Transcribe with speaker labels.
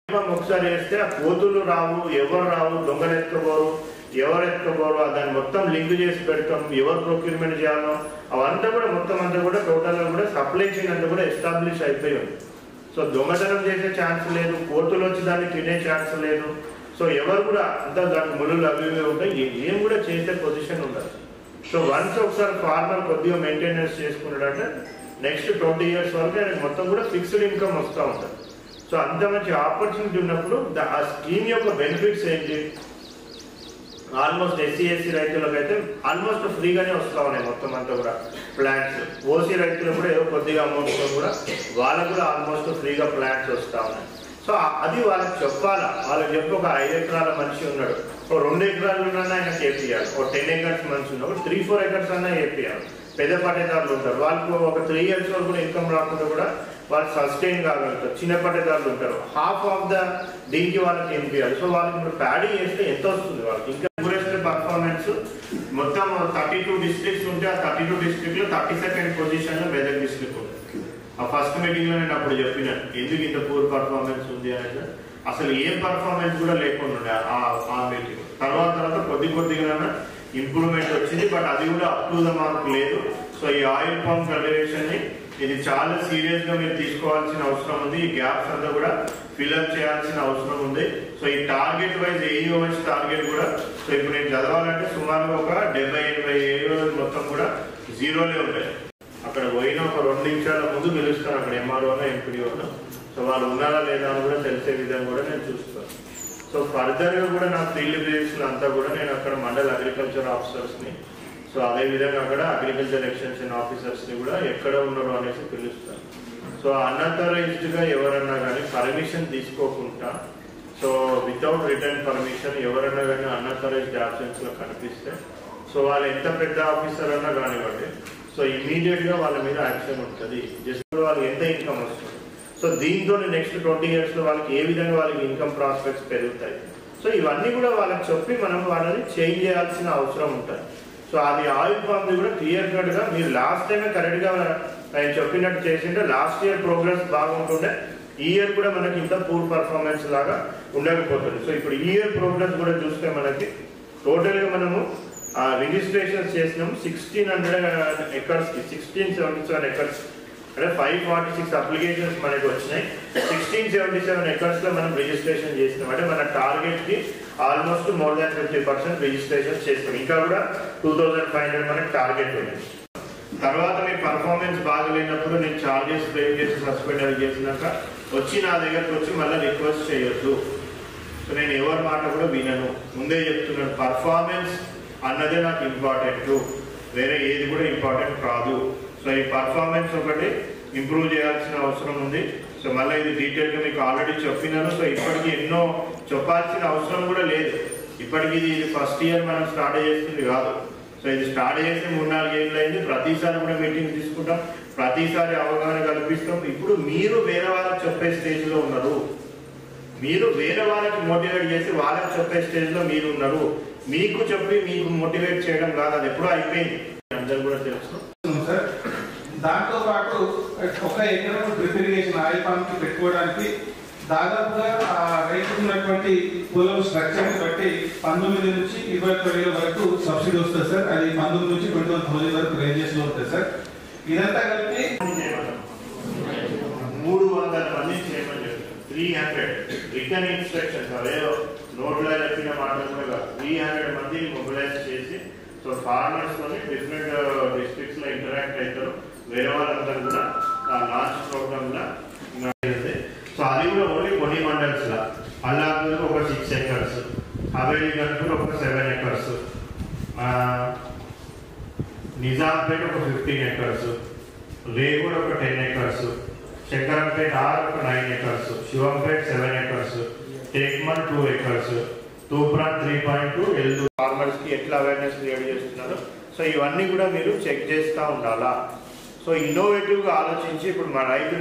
Speaker 1: ఒకసారి వేస్తే ఆ కోతులు రావు, ఎవరు రావు, దొంగలు ఎత్తుకోరు, ఎవరు ఎత్తుకోరు, దాన్ని మొత్తం లింక్ చేసి పెడతాం, ఎవరు ప్రొక్యూర్మెంట్ చేయాలో అవంతా కూడా మొత్తం అంతా కూడా టోటల్గా కూడా సప్లై చైన్ అంతా కూడా ఎస్టాబ్లిష్ అయిపోయి ఉంది. సో దొంగతనం చేసే ఛాన్స్ లేదు, కోతులు వచ్చి దాన్ని తినే ఛాన్స్ లేదు. సో ఎవరు కూడా అంతా దానికి ముళ్ళు అవి ఉంటాయి, ఏం కూడా చేసే పొజిషన్ ఉండదు. సో వన్స్ ఒకసారి ఫార్మర్ కొద్దిగా మెయింటెనెన్స్ చేసుకున్నాడంటే నెక్స్ట్ 20 years వరకు ఆయనకు మొత్తం కూడా ఫిక్స్డ్ ఇన్కమ్ వస్తూ ఉంటుంది. సో అంత మంచి ఆపర్చునిటీ ఉన్నప్పుడు ఆ స్కీమ్ యొక్క బెనిఫిట్స్ ఏంటి, ఆల్మోస్ట్ SC/SC రైతులకు అయితే ఆల్మోస్ట్ ఫ్రీగానే వస్తూ ఉన్నాయి మొత్తం అంతా కూడా ప్లాంట్స్. OC రైతులకు కూడా ఏదో కొద్దిగా అమౌంట్తో కూడా వాళ్ళకు కూడా ఆల్మోస్ట్ ఫ్రీగా ప్లాంట్స్ వస్తూ ఉన్నాయి. సో అది వాళ్ళకి చెప్పాలా, వాళ్ళకి చెప్పి ఒక 5 ఎకరాల మనిషి ఉన్నాడు, ఒక 2 ఎకరాలు ఉన్నా ఆయన చేపియాలి, ఒక 10 acres మనిషి ఉన్నాడు, 3-4 acres అన్నా చేపియాలి. పెద్ద పట్టేదారులు ఉంటారు, వాళ్ళకు ఒక 3 years వరకు కూడా ఇన్కమ్ రాకుండా కూడా వాళ్ళు సస్టైన్ కాగలుగుతారు. చిన్న పట్టేదారులు ఉంటారు, హాఫ్ ఆఫ్ ద దీనికి వాళ్ళకి ఎంపియాలి. సో వాళ్ళకి ఇప్పుడు ప్యాడీ చేస్తే ఎంత వస్తుంది వాళ్ళకి. ఇంకా పర్ఫార్మెన్స్ మొత్తం 32 districts ఉంటే ఆ 32 districts లో 32nd పొజిషన్ లో మెదక్ డిస్ట్రిక్ట్ ఉంది. ఆ ఫస్ట్ మీటింగ్ లో నేను అప్పుడు చెప్పిన ఎందుకు ఇంత పూర్ పర్ఫార్మెన్స్ ఉంది అనేది. అసలు ఏం పర్ఫార్మెన్స్ కూడా లేకుండా ఆ మీటింగ్ తర్వాత కొద్దిగా ఇంప్రూవ్మెంట్ వచ్చింది, బట్ అది కూడా అప్ టు ద మార్క్ లేదు. సో ఈ ఆయిల్ పామ్ కల్టివేషన్ ని ఇది చాలా సీరియస్ గా మీరు తీసుకోవాల్సిన అవసరం ఉంది. ఈ గ్యాప్స్ అంతా కూడా ఫిల్అప్ చేయాల్సిన అవసరం ఉంది. సో ఈ టార్గెట్ వైజ్ AEOS టార్గెట్ కూడా సో ఇప్పుడు నేను చదవాలంటే సుమారుగా ఒక 70-80 AEOS మొత్తం కూడా జీరోలే ఉంటాయి. అక్కడ పోయిన ఒక 2 నిమిషాల ముందు పిలుస్తాను అక్కడ MROనో MPDOనో. సో వాళ్ళు ఉన్నారా లేదా అని కూడా తెలిసే విధంగా కూడా నేను చూస్తాను. సో ఫర్దర్గా కూడా నా ఫీల్డ్ బేస్లో అంతా కూడా నేను అక్కడ మండల్ అగ్రికల్చర్ ఆఫీసర్స్ని, సో అదేవిధంగా అక్కడ అగ్రికల్చర్ ఎక్స్టెన్షన్ ఆఫీసర్స్ని కూడా ఎక్కడ ఉన్నారో అనేసి పిలుస్తాను. సో అన్అథరైజ్డ్గా ఎవరన్నా కానీ పర్మిషన్ తీసుకోకుండా, సో వితౌట్ రిటర్న్ పర్మిషన్ ఎవరన్నా కానీ అన్అథరైజ్డ్ యాబ్సెన్స్లో కనిపిస్తే సో వాళ్ళు ఎంత పెద్ద ఆఫీసర్ అన్నా కానివ్వండి, సో ఇమీడియట్గా వాళ్ళ మీద యాక్షన్ ఉంటుంది. జస్ట్ వాళ్ళకి ఎంత ఇన్కమ్ వస్తుంది, సో దీంతో నెక్స్ట్ 20 years లో వాళ్ళకి ఏ విధంగా వాళ్ళకి ఇన్కమ్ ప్రాస్పెక్ట్స్ పెరుగుతాయి. సో ఇవన్నీ కూడా వాళ్ళకి చెప్పి మనం వాళ్ళని చేంజ్ చేయాల్సిన అవసరం ఉంటుంది. సో అది ఆయిల్ పామ్ కూడా క్లియర్ కట్ గా మీరు లాస్ట్ టైమే కరెక్ట్ గా ఆయన చెప్పినట్టు చేసింటే లాస్ట్ ఇయర్ ప్రోగ్రెస్ బాగుంటుండే, ఈ ఇయర్ కూడా మనకి ఇంత పూర్ పర్ఫార్మెన్స్ లాగా ఉండకపోతుంది. సో ఇప్పుడు ఈ ఇయర్ ప్రోగ్రెస్ కూడా చూస్తే మనకి టోటల్ గా మనము రిజిస్ట్రేషన్స్ చేసినాము 1600 acres కి 1677 acres అంటే 546 అప్లికేషన్స్ మనకి వచ్చినాయి. 1677 acres లో మనం రిజిస్ట్రేషన్ చేసినాం. అంటే మన టార్గెట్ కి ఆల్మోస్ట్ మోర్ దాన్ 50% రిజిస్ట్రేషన్ చేస్తాం. ఇంకా కూడా 2500 మనకి టార్గెట్ ఉంది. తర్వాత మీ పర్ఫార్మెన్స్ బాగలేనప్పుడు నేను చార్జెస్ క్లెయిమ్ చేసి సస్పెండ్ చేసినాక వచ్చి నా దగ్గరకు వచ్చి మళ్ళీ రిక్వెస్ట్ చేయొద్దు. సో నేను ఎవరి మాట కూడా వినను, ముందే చెప్తున్నాను. పర్ఫార్మెన్స్ అన్నదే నాకు ఇంపార్టెంట్, వేరే ఏది కూడా ఇంపార్టెంట్ కాదు. సో ఈ పర్ఫార్మెన్స్ ఒకటి ఇంప్రూవ్ చేయాల్సిన అవసరం ఉంది. సో మళ్ళీ ఇది డీటెయిల్గా మీకు ఆల్రెడీ చెప్పినాను. సో ఇప్పటికీ ఎన్నో చెప్పాల్సిన అవసరం కూడా లేదు. ఇప్పటికి ఇది ఫస్ట్ ఇయర్ మనం స్టార్ట్ చేస్తుంది కాదు. సో ఇది స్టార్ట్ చేసి 3-4 ఏళ్ళు అయింది. ప్రతిసారి కూడా మీటింగ్ తీసుకుంటాం, ప్రతిసారి అవగాహన కల్పిస్తాం. ఇప్పుడు మీరు వేరే వాళ్ళకి చెప్పే స్టేజ్లో ఉన్నారు, మీరు వేరే వాళ్ళకి మోటివేట్ చేసి వాళ్ళకి చెప్పే స్టేజ్లో మీరు ఉన్నారు. మీకు చెప్పి మీకు మోటివేట్ చేయడం కాదు, అది ఎప్పుడో అయిపోయింది, అందరూ కూడా తెలుసు.
Speaker 2: దాంతో పాటు ఒక ఎకరం డ్రిప్ ఇరిగేషన్ ఆయిల్ పామ్ కి పెట్టుకోవడానికి దాదాపుగా రైతుకు ఉన్నటువంటి పొలం స్ట్రక్చర్ బట్టి 19 నుంచి 21,000 వరకు సబ్సిడీ వస్తుంది సార్. అది 19 నుంచి 21,000 వరకు రేంజెస్ లో ఉంటుంది సార్. ఇదంతా కలిపి
Speaker 1: 300 మంది చేయమని చెప్తారు. 300 రిటర్న్ ఇన్స్ట్రక్షన్స్, అదేదో నోట్లో చెప్పిన మాటలు 300 మందిని మొబిలైజ్ చేసి సో ఫార్మర్స్ లోని డిఫరెంట్ డిస్ట్రిక్ట్స్ లో ఇంటరాక్ట్ అవుతారు. వేరే వాళ్ళందరూ కూడా లాంచ్ ప్రోగ్రామ్ లా. సో అది కూడా ఓన్లీ కొన్ని మండల్స్ లా. అల్లాపూర్ ఒక 6 acres, హవేలీ గన్పూర్ ఒక 7 acres, నిజాంపేట ఒక 15 acres, రేగూడ్ ఒక 10 acres, శంకరంపేట ఒక 9 acres, Shivampet 7 acres, Tekmal 2 acres, Toopran 3.2. ఎల్దు ఫార్మర్స్ కి ఎట్లా అవేర్నెస్ క్రియేట్ చేస్తున్నారు. సో ఇవన్నీ కూడా మీరు చెక్ చేస్తూ ఉండాలా. సో ఇన్నోవేటివ్ గా ఆలోచించి ఇప్పుడు మా రైతులు